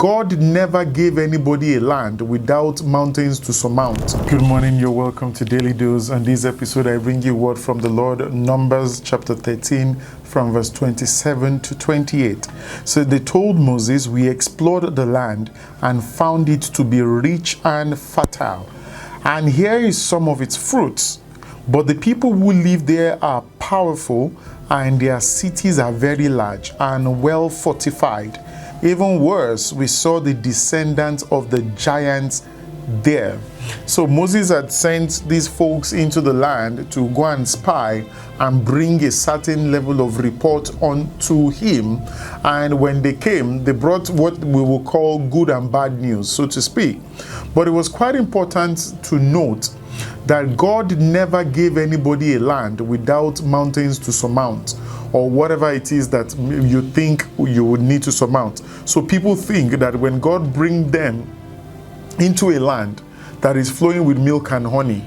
God never gave anybody a land without mountains to surmount. Good morning, you're welcome to Daily Dose. On this episode, I bring you a word from the Lord, Numbers chapter 13, from verse 27 to 28. So they told Moses, we explored the land and found it to be rich and fertile. And here is some of its fruits. But the people who live there are powerful, and their cities are very large and well fortified. Even worse, we saw the descendants of the giants there. So Moses had sent these folks into the land to go and spy and bring a certain level of report onto him. And when they came, they brought what we will call good and bad news, so to speak. But it was quite important to note that God never gave anybody a land without mountains to surmount, or whatever it is that you think you would need to surmount. So people think that when God brings them into a land that is flowing with milk and honey,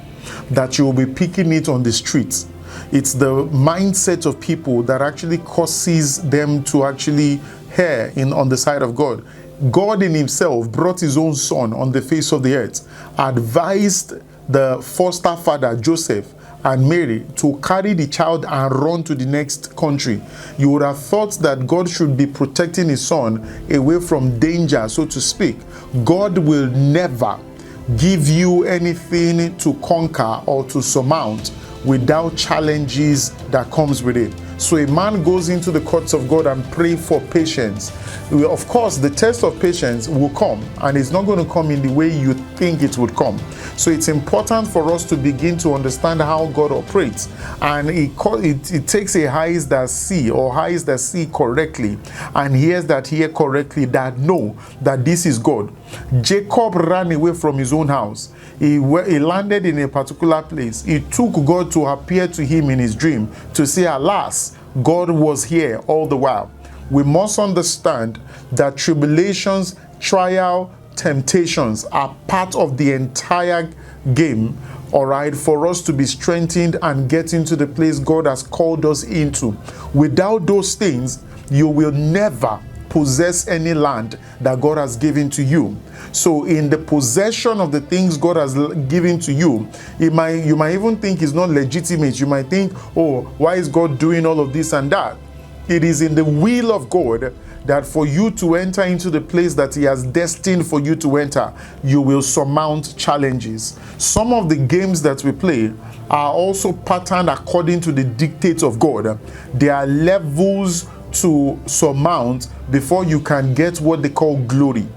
that you will be picking it on the streets. It's the mindset of people that actually causes them to actually err on the side of God. God in himself brought his own son on the face of the earth, advised the foster father Joseph and Mary to carry the child and run to the next country. You would have thought that God should be protecting his son away from danger, so to speak. God will never give you anything to conquer or to surmount without challenges that comes with it. So a man goes into the courts of God and pray for patience. Of course, the test of patience will come, and it's not going to come in the way you think it would come. So it's important for us to begin to understand how God operates. And it takes a eyes that see, or eyes that see correctly, and ears that hear correctly, that know that this is God. Jacob ran away from his own house. He landed in a particular place. It took God to appear to him in his dream to say, alas, God was here all the while. We must understand that tribulations, trial, temptations are part of the entire game, all right, for us to be strengthened and get into the place God has called us into. Without those things, you will never possess any land that God has given to you. So in the possession of the things God has given to you, you might even think it's not legitimate. You might think, oh, why is God doing all of this and that? It is in the will of God that for you to enter into the place that he has destined for you to enter, you will surmount challenges. Some of the games that we play are also patterned according to the dictates of God. There are levels to surmount before you can get what they call glory.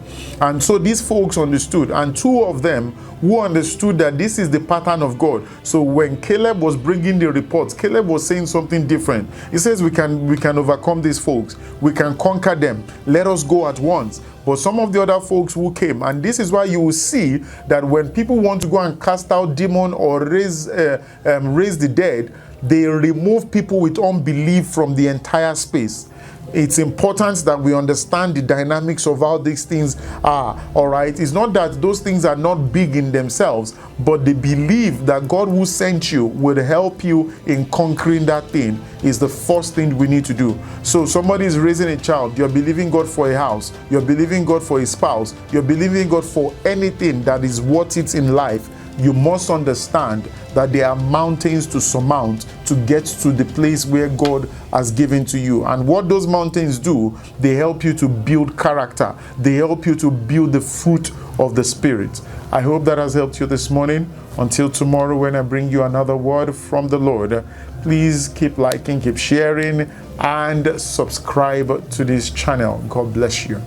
And so these folks understood, and two of them who understood that this is the pattern of God. So when Caleb was bringing the reports, Caleb was saying something different. He says we can overcome these folks, we can conquer them, let us go at once. But some of the other folks who came, and this is why you will see that when people want to go and cast out demon or raise the dead, they remove people with unbelief from the entire space. It's important that we understand the dynamics of how these things are, all right? It's not that those things are not big in themselves, but the belief that God who sent you will help you in conquering that thing is the first thing we need to do. So somebody is raising a child, you're believing God for a house, you're believing God for a spouse, you're believing God for anything that is worth it in life. You must understand that there are mountains to surmount to get to the place where God has given to you. And what those mountains do, they help you to build character. They help you to build the fruit of the Spirit. I hope that has helped you this morning. Until tomorrow when I bring you another word from the Lord, please keep liking, keep sharing, and subscribe to this channel. God bless you.